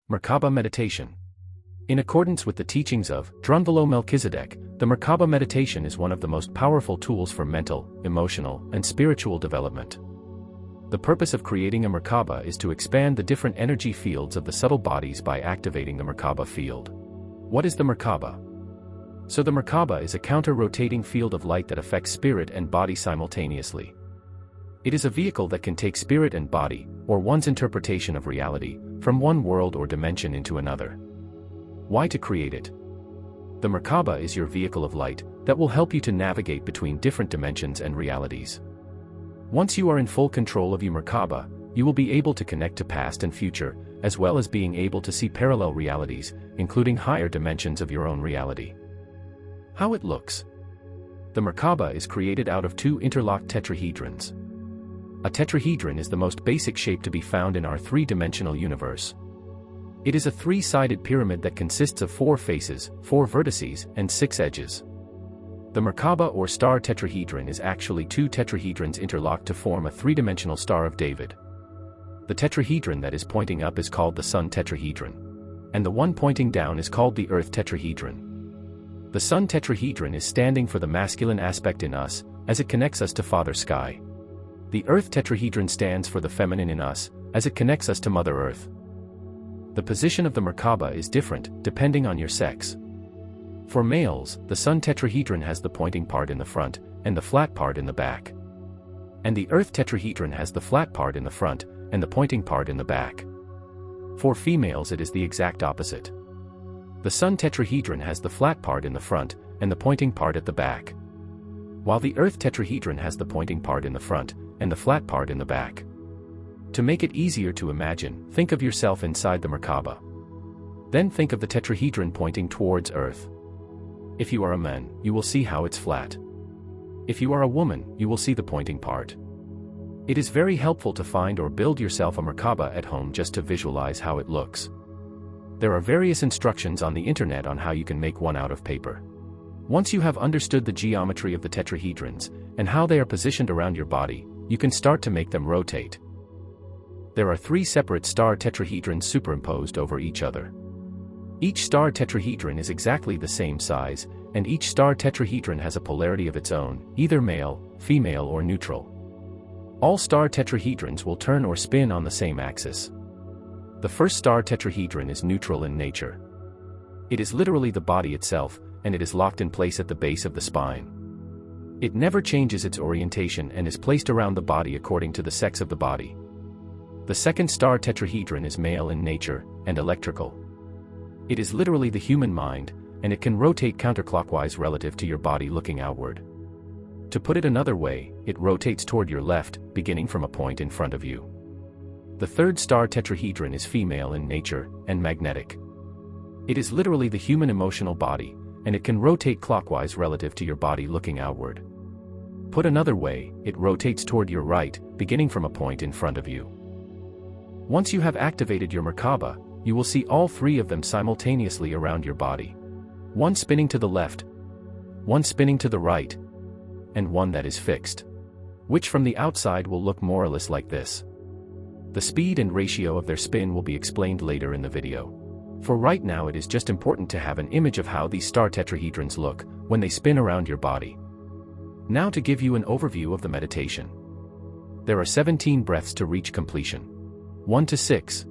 Merkaba meditation. In accordance with the teachings of Drunvalo Melchizedek, the Merkaba meditation is one of the most powerful tools for mental, emotional, and spiritual development. The purpose of creating a Merkaba is to expand the different energy fields of the subtle bodies by activating the Merkaba field. What is the Merkaba? So the Merkaba is a counter-rotating field of light that affects spirit and body simultaneously. It is a vehicle that can take spirit and body, or one's interpretation of reality, from one world or dimension into another. Why to create it? The Merkaba is your vehicle of light that will help you to navigate between different dimensions and realities. Once you are in full control of your Merkaba, you will be able to connect to past and future, as well as being able to see parallel realities, including higher dimensions of your own reality. How it looks. The Merkaba is created out of two interlocked tetrahedrons. A tetrahedron is the most basic shape to be found in our three-dimensional universe. It is a three-sided pyramid that consists of 4 faces, 4 vertices, and 6 edges. The Merkaba or star tetrahedron is actually 2 tetrahedrons interlocked to form a three-dimensional Star of David. The tetrahedron that is pointing up is called the Sun tetrahedron, and the one pointing down is called the Earth tetrahedron. The Sun tetrahedron is standing for the masculine aspect in us, as it connects us to Father Sky. The Earth tetrahedron stands for the feminine in us, as it connects us to Mother Earth. The position of the Merkaba is different, depending on your sex. For males, the Sun tetrahedron has the pointing part in the front, and the flat part in the back. And the Earth tetrahedron has the flat part in the front, and the pointing part in the back. For females it is the exact opposite. The Sun tetrahedron has the flat part in the front, and the pointing part at the back. While the Earth tetrahedron has the pointing part in the front, and the flat part in the back. To make it easier to imagine, think of yourself inside the Merkaba. Then think of the tetrahedron pointing towards Earth. If you are a man, you will see how it's flat. If you are a woman, you will see the pointing part. It is very helpful to find or build yourself a Merkaba at home just to visualize how it looks. There are various instructions on the internet on how you can make one out of paper. Once you have understood the geometry of the tetrahedrons, and how they are positioned around your body, you can start to make them rotate. There are 3 separate star tetrahedrons superimposed over each other. Each star tetrahedron is exactly the same size, and each star tetrahedron has a polarity of its own, either male, female or neutral. All star tetrahedrons will turn or spin on the same axis. The first star tetrahedron is neutral in nature. It is literally the body itself, and it is locked in place at the base of the spine. It never changes its orientation and is placed around the body according to the sex of the body. The second star tetrahedron is male in nature, and electrical. It is literally the human mind, and it can rotate counterclockwise relative to your body looking outward. To put it another way, it rotates toward your left, beginning from a point in front of you. The third star tetrahedron is female in nature, and magnetic. It is literally the human emotional body, and it can rotate clockwise relative to your body looking outward. Put another way, it rotates toward your right, beginning from a point in front of you. Once you have activated your Merkaba, you will see all 3 of them simultaneously around your body. One spinning to the left, one spinning to the right, and one that is fixed. Which from the outside will look more or less like this. The speed and ratio of their spin will be explained later in the video. For right now it is just important to have an image of how these star tetrahedrons look when they spin around your body. Now to give you an overview of the meditation. There are 17 breaths to reach completion. 1 to 6.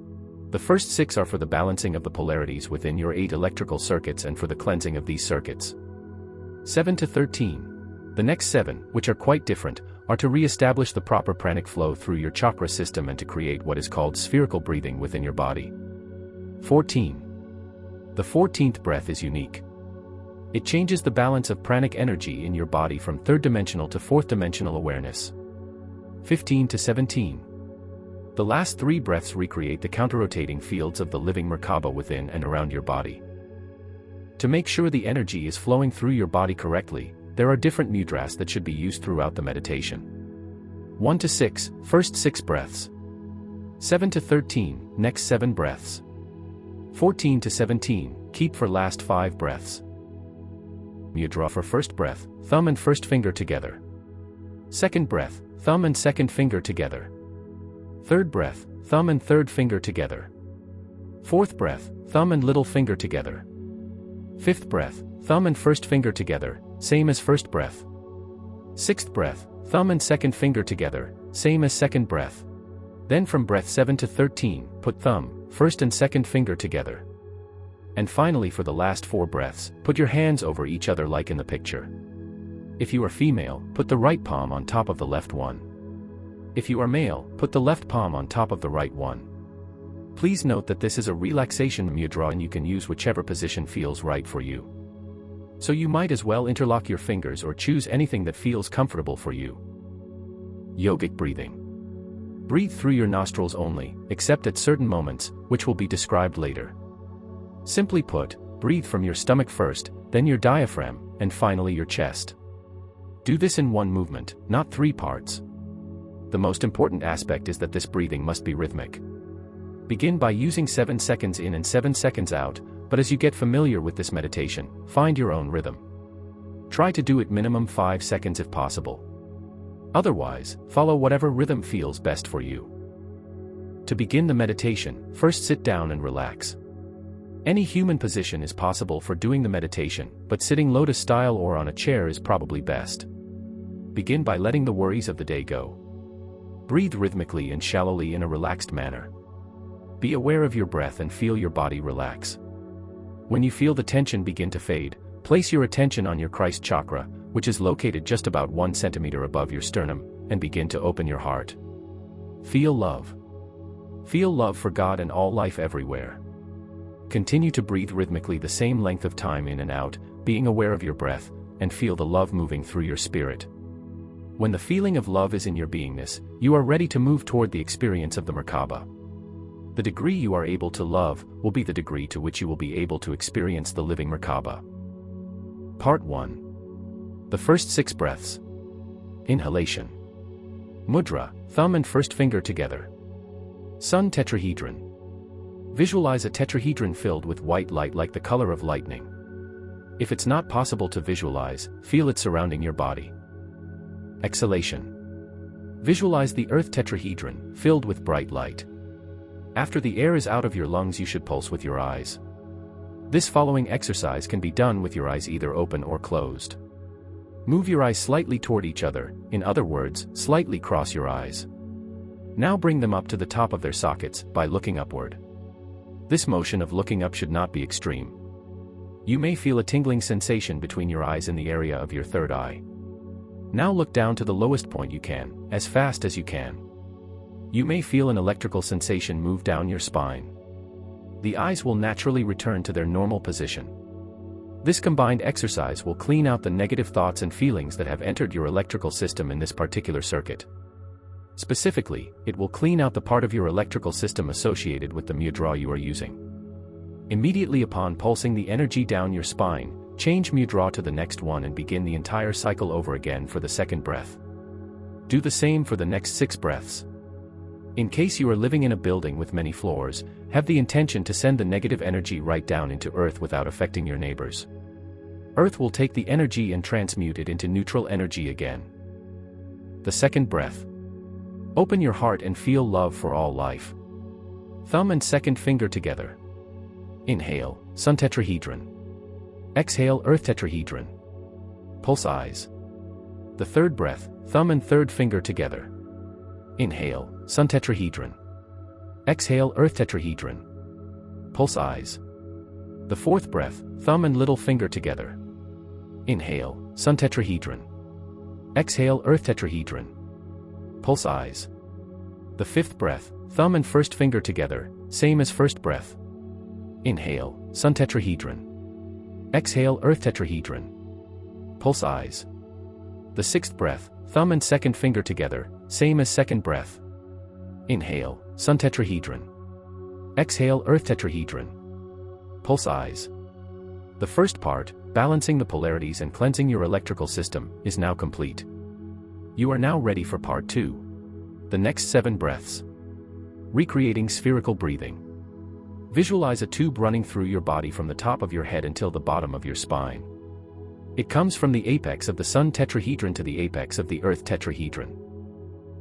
The first 6 are for the balancing of the polarities within your 8 electrical circuits and for the cleansing of these circuits. 7 to 13. The next 7, which are quite different, are to re-establish the proper pranic flow through your chakra system and to create what is called spherical breathing within your body. 14. The 14th breath is unique. It changes the balance of pranic energy in your body from 3rd dimensional to 4th dimensional awareness. 15 to 17. The last 3 breaths recreate the counter-rotating fields of the living Merkaba within and around your body. To make sure the energy is flowing through your body correctly, there are different mudras that should be used throughout the meditation. 1 to 6, first 6 breaths. 7 to 13, next 7 breaths. 14 to 17, keep for last 5 breaths. Mudra for first breath, thumb and first finger together. Second breath, thumb and second finger together. Third breath, thumb and third finger together. Fourth breath, thumb and little finger together. Fifth breath, thumb and first finger together, same as first breath. Sixth breath, thumb and second finger together, same as second breath. Then from breath 7 to 13, put thumb, first and second finger together. And finally for the last 4 breaths, put your hands over each other like in the picture. If you are female, put the right palm on top of the left one. If you are male, put the left palm on top of the right one. Please note that this is a relaxation mudra and you can use whichever position feels right for you. So you might as well interlock your fingers or choose anything that feels comfortable for you. Yogic breathing. Breathe through your nostrils only, except at certain moments, which will be described later. Simply put, breathe from your stomach first, then your diaphragm, and finally your chest. Do this in one movement, not 3 parts. The most important aspect is that this breathing must be rhythmic. Begin by using 7 seconds in and 7 seconds out, but as you get familiar with this meditation, find your own rhythm. Try to do it minimum 5 seconds if possible. Otherwise, follow whatever rhythm feels best for you. To begin the meditation, first sit down and relax. Any human position is possible for doing the meditation, but sitting lotus style or on a chair is probably best. Begin by letting the worries of the day go. Breathe rhythmically and shallowly in a relaxed manner. Be aware of your breath and feel your body relax. When you feel the tension begin to fade, place your attention on your Christ chakra, which is located just about 1 centimeter above your sternum, and begin to open your heart. Feel love. Feel love for God and all life everywhere. Continue to breathe rhythmically the same length of time in and out, being aware of your breath, and feel the love moving through your spirit. When the feeling of love is in your beingness, you are ready to move toward the experience of the Merkaba. The degree you are able to love will be the degree to which you will be able to experience the living Merkaba. Part 1. The first 6 breaths. Inhalation. Mudra, thumb and first finger together. Sun tetrahedron. Visualize a tetrahedron filled with white light like the color of lightning. If it's not possible to visualize, feel it surrounding your body. Exhalation. Visualize the earth tetrahedron, filled with bright light. After the air is out of your lungs, you should pulse with your eyes. This following exercise can be done with your eyes either open or closed. Move your eyes slightly toward each other, in other words, slightly cross your eyes. Now bring them up to the top of their sockets, by looking upward. This motion of looking up should not be extreme. You may feel a tingling sensation between your eyes in the area of your third eye. Now look down to the lowest point you can, as fast as you can. You may feel an electrical sensation move down your spine. The eyes will naturally return to their normal position. This combined exercise will clean out the negative thoughts and feelings that have entered your electrical system in this particular circuit. Specifically, it will clean out the part of your electrical system associated with the mudra you are using. Immediately upon pulsing the energy down your spine, change mudra to the next one and begin the entire cycle over again for the second breath. Do the same for the next 6 breaths. In case you are living in a building with many floors, have the intention to send the negative energy right down into earth without affecting your neighbors. Earth will take the energy and transmute it into neutral energy again. The second breath. Open your heart and feel love for all life. Thumb and second finger together. Inhale, sun tetrahedron. Exhale, earth tetrahedron. Pulse eyes. The third breath, thumb and third finger together. Inhale, sun tetrahedron. Exhale, earth tetrahedron. Pulse eyes. The fourth breath, thumb and little finger together. Inhale, sun tetrahedron. Exhale, earth tetrahedron. Pulse eyes. The fifth breath, thumb and first finger together, same as first breath. Inhale, sun tetrahedron. Exhale, earth tetrahedron. Pulse eyes. The sixth breath, thumb and second finger together, same as second breath. Inhale, sun tetrahedron. Exhale, earth tetrahedron. Pulse eyes. The first part, balancing the polarities and cleansing your electrical system, is now complete. You are now ready for part 2. The next 7 breaths. Recreating spherical breathing. Visualize a tube running through your body from the top of your head until the bottom of your spine. It comes from the apex of the sun tetrahedron to the apex of the earth tetrahedron.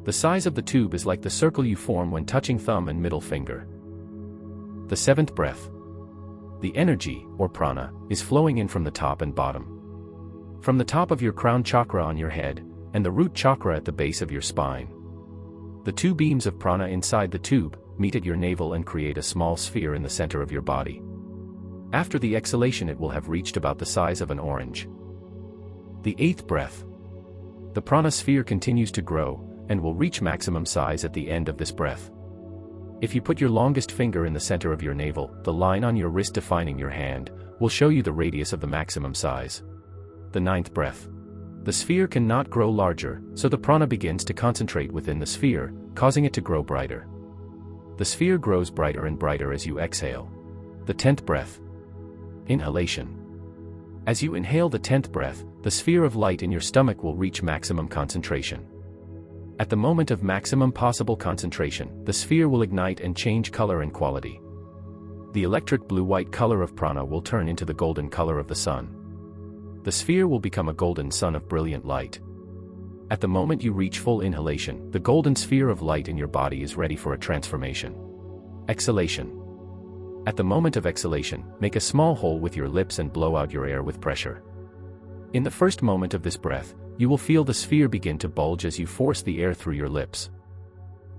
The size of the tube is like the circle you form when touching thumb and middle finger. The seventh breath. The energy, or prana, is flowing in from the top and bottom. From the top of your crown chakra on your head, and the root chakra at the base of your spine. The two beams of prana inside the tube meet at your navel and create a small sphere in the center of your body. After the exhalation, it will have reached about the size of an orange. The eighth breath. The prana sphere continues to grow, and will reach maximum size at the end of this breath. If you put your longest finger in the center of your navel, the line on your wrist defining your hand, will show you the radius of the maximum size. The ninth breath. The sphere cannot grow larger, so the prana begins to concentrate within the sphere, causing it to grow brighter. The sphere grows brighter and brighter as you exhale. The 10th breath. Inhalation. As you inhale the 10th breath, the sphere of light in your stomach will reach maximum concentration. At the moment of maximum possible concentration, the sphere will ignite and change color and quality. The electric blue-white color of prana will turn into the golden color of the sun. The sphere will become a golden sun of brilliant light. At the moment you reach full inhalation, the golden sphere of light in your body is ready for a transformation. Exhalation. At the moment of exhalation, make a small hole with your lips and blow out your air with pressure. In the first moment of this breath, you will feel the sphere begin to bulge as you force the air through your lips.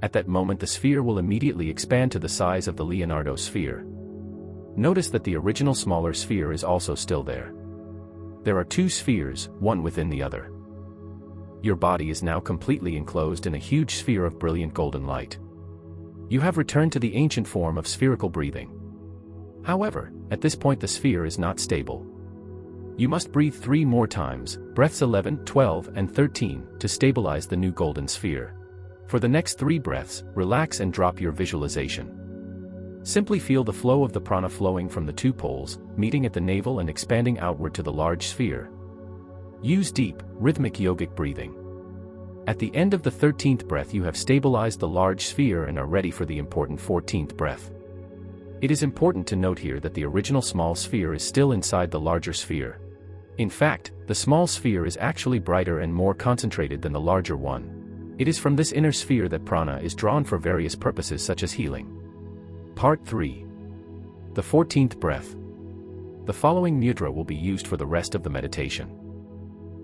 At that moment, the sphere will immediately expand to the size of the Leonardo sphere. Notice that the original smaller sphere is also still there. There are two spheres, one within the other. Your body is now completely enclosed in a huge sphere of brilliant golden light. You have returned to the ancient form of spherical breathing. However, at this point the sphere is not stable. You must breathe 3 more times, breaths 11, 12, and 13, to stabilize the new golden sphere. For the next 3 breaths, relax and drop your visualization. Simply feel the flow of the prana flowing from the 2 poles, meeting at the navel and expanding outward to the large sphere. Use deep, rhythmic yogic breathing. At the end of the 13th breath you have stabilized the large sphere and are ready for the important 14th breath. It is important to note here that the original small sphere is still inside the larger sphere. In fact, the small sphere is actually brighter and more concentrated than the larger one. It is from this inner sphere that prana is drawn for various purposes such as healing. Part 3. The 14th breath. The following mudra will be used for the rest of the meditation.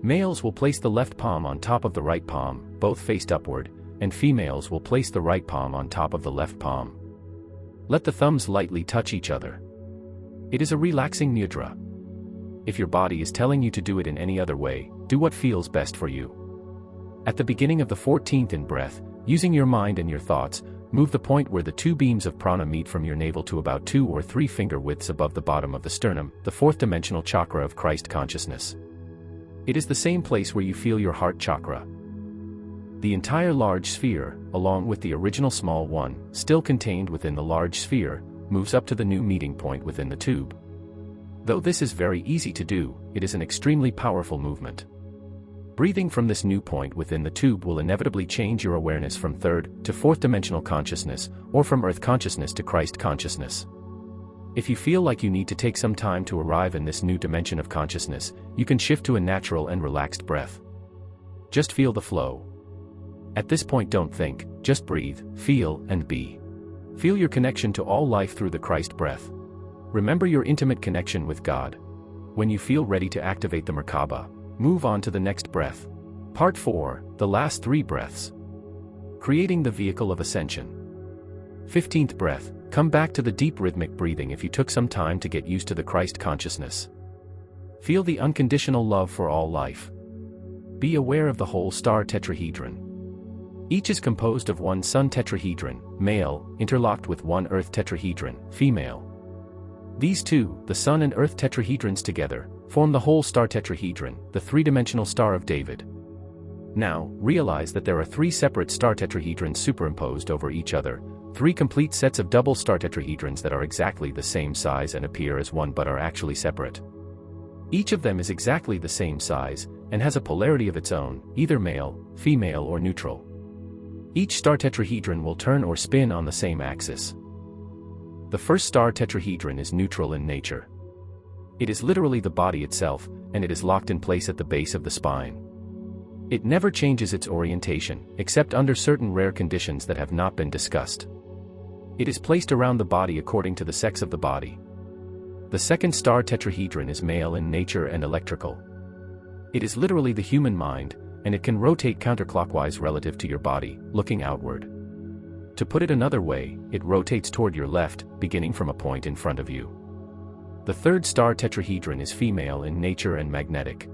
Males will place the left palm on top of the right palm, both faced upward, and females will place the right palm on top of the left palm. Let the thumbs lightly touch each other. It is a relaxing mudra. If your body is telling you to do it in any other way, do what feels best for you. At the beginning of the 14th in breath, using your mind and your thoughts, move the point where the 2 beams of prana meet from your navel to about 2 or 3 finger widths above the bottom of the sternum, the 4th dimensional chakra of Christ consciousness. It is the same place where you feel your heart chakra. The entire large sphere, along with the original small one, still contained within the large sphere, moves up to the new meeting point within the tube. Though this is very easy to do, it is an extremely powerful movement. Breathing from this new point within the tube will inevitably change your awareness from 3rd to 4th dimensional consciousness, or from earth consciousness to Christ consciousness. If you feel like you need to take some time to arrive in this new dimension of consciousness, you can shift to a natural and relaxed breath. Just feel the flow. At this point don't think, just breathe, feel, and be. Feel your connection to all life through the Christ breath. Remember your intimate connection with God. When you feel ready to activate the Merkaba, move on to the next breath. Part 4, the last 3 breaths. Creating the vehicle of ascension. 15th breath, come back to the deep rhythmic breathing if you took some time to get used to the Christ consciousness. Feel the unconditional love for all life. Be aware of the whole star tetrahedron. Each is composed of 1 sun tetrahedron, male, interlocked with 1 earth tetrahedron, female. These 2, the sun and earth tetrahedrons together, form the whole star tetrahedron, the 3-dimensional Star of David. Now, realize that there are 3 separate star tetrahedrons superimposed over each other, 3 complete sets of double star tetrahedrons that are exactly the same size and appear as one but are actually separate. Each of them is exactly the same size, and has a polarity of its own, either male, female or neutral. Each star tetrahedron will turn or spin on the same axis. The first star tetrahedron is neutral in nature. It is literally the body itself, and it is locked in place at the base of the spine. It never changes its orientation, except under certain rare conditions that have not been discussed. It is placed around the body according to the sex of the body. The second star tetrahedron is male in nature and electrical. It is literally the human mind, and it can rotate counterclockwise relative to your body, looking outward. To put it another way, it rotates toward your left, beginning from a point in front of you. The third star tetrahedron is female in nature and magnetic.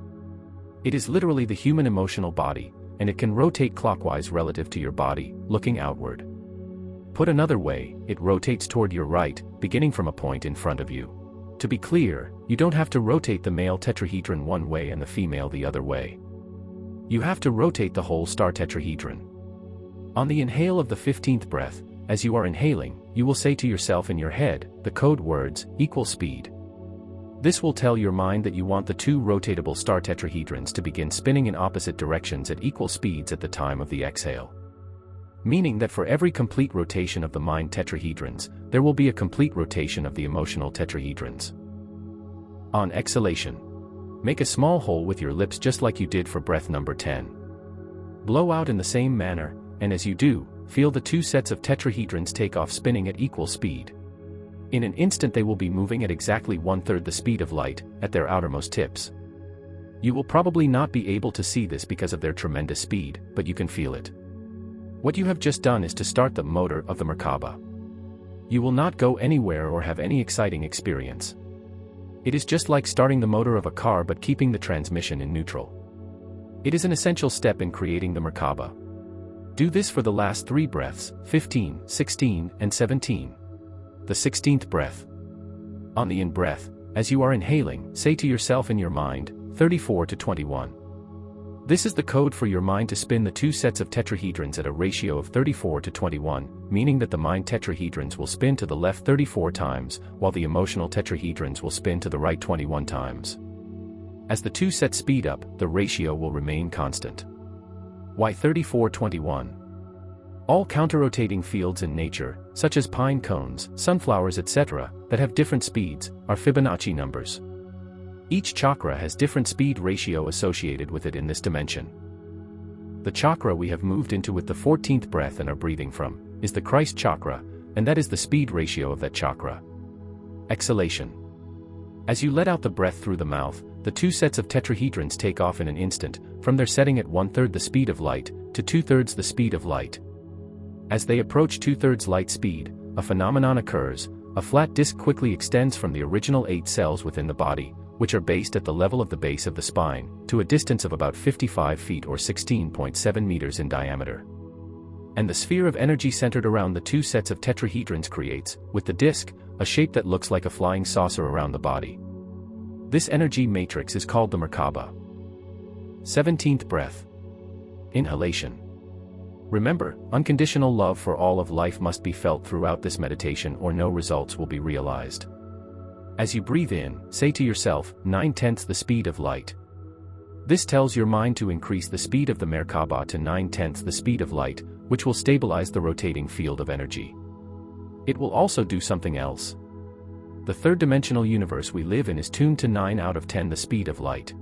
It is literally the human emotional body, and it can rotate clockwise relative to your body, looking outward. Put another way, it rotates toward your right, beginning from a point in front of you. To be clear, you don't have to rotate the male tetrahedron one way and the female the other way. You have to rotate the whole star tetrahedron. On the inhale of the 15th breath, as you are inhaling, you will say to yourself in your head, the code words, equal speed. This will tell your mind that you want the two rotatable star tetrahedrons to begin spinning in opposite directions at equal speeds at the time of the exhale. Meaning that for every complete rotation of the mind tetrahedrons, there will be a complete rotation of the emotional tetrahedrons. On exhalation, make a small hole with your lips just like you did for breath number 10. Blow out in the same manner, and as you do, feel the two sets of tetrahedrons take off spinning at equal speed. In an instant they will be moving at exactly 1/3 the speed of light, at their outermost tips. You will probably not be able to see this because of their tremendous speed, but you can feel it. What you have just done is to start the motor of the Merkaba. You will not go anywhere or have any exciting experience. It is just like starting the motor of a car but keeping the transmission in neutral. It is an essential step in creating the Merkaba. Do this for the last 3 breaths, 15, 16, and 17. The 16th breath. On the in-breath, as you are inhaling, say to yourself in your mind, 34 to 21. This is the code for your mind to spin the two sets of tetrahedrons at a ratio of 34 to 21, meaning that the mind tetrahedrons will spin to the left 34 times, while the emotional tetrahedrons will spin to the right 21 times. As the two sets speed up, the ratio will remain constant. Why 34-21? All counter-rotating fields in nature, such as pine cones, sunflowers etc., that have different speeds, are Fibonacci numbers. Each chakra has different speed ratio associated with it in this dimension. The chakra we have moved into with the 14th breath and are breathing from, is the Christ chakra, and that is the speed ratio of that chakra. Exhalation. As you let out the breath through the mouth, the two sets of tetrahedrons take off in an instant, from their setting at 1/3 the speed of light, to 2/3 the speed of light. As they approach 2/3 light speed, a phenomenon occurs, a flat disk quickly extends from the original 8 cells within the body, which are based at the level of the base of the spine, to a distance of about 55 feet or 16.7 meters in diameter. And the sphere of energy centered around the two sets of tetrahedrons creates, with the disk, a shape that looks like a flying saucer around the body. This energy matrix is called the Merkaba. 17th breath. Inhalation. Remember, unconditional love for all of life must be felt throughout this meditation or no results will be realized. As you breathe in, say to yourself, 9/10 the speed of light. This tells your mind to increase the speed of the Merkaba to 9/10 the speed of light, which will stabilize the rotating field of energy. It will also do something else. The third-dimensional universe we live in is tuned to 9 out of 10 the speed of light.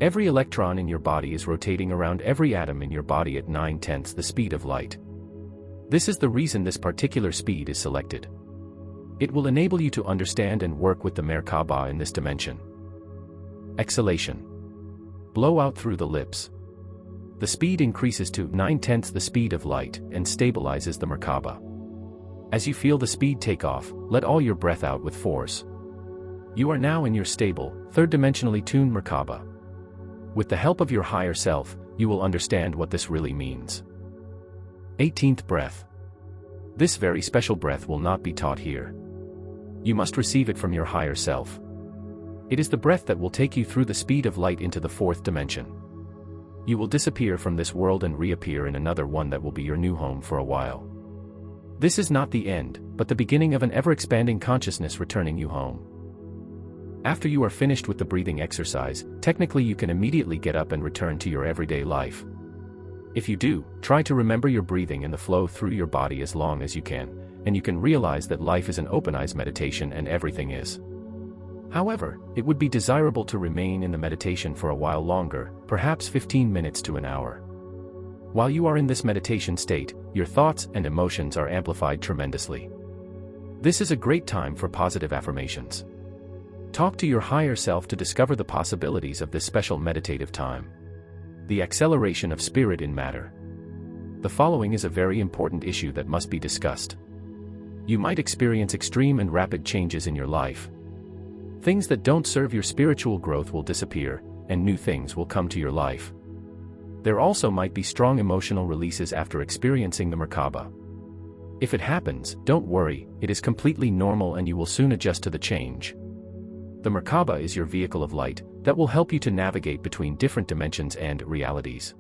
Every electron in your body is rotating around every atom in your body at 9/10 the speed of light. This is the reason this particular speed is selected. It will enable you to understand and work with the Merkaba in this dimension. Exhalation. Blow out through the lips. The speed increases to 9/10 the speed of light and stabilizes the Merkaba. As you feel the speed take off, let all your breath out with force. You are now in your stable, third-dimensionally tuned Merkaba. With the help of your higher self, you will understand what this really means. 18th breath. This very special breath will not be taught here. You must receive it from your higher self. It is the breath that will take you through the speed of light into the 4th dimension. You will disappear from this world and reappear in another one that will be your new home for a while. This is not the end, but the beginning of an ever-expanding consciousness returning you home. After you are finished with the breathing exercise, technically you can immediately get up and return to your everyday life. If you do, try to remember your breathing and the flow through your body as long as you can, and you can realize that life is an open-eyes meditation and everything is. However, it would be desirable to remain in the meditation for a while longer, perhaps 15 minutes to an hour. While you are in this meditation state, your thoughts and emotions are amplified tremendously. This is a great time for positive affirmations. Talk to your higher self to discover the possibilities of this special meditative time. The acceleration of spirit in matter. The following is a very important issue that must be discussed. You might experience extreme and rapid changes in your life. Things that don't serve your spiritual growth will disappear, and new things will come to your life. There also might be strong emotional releases after experiencing the Merkaba. If it happens, don't worry, it is completely normal and you will soon adjust to the change. The Merkaba is your vehicle of light that will help you to navigate between different dimensions and realities.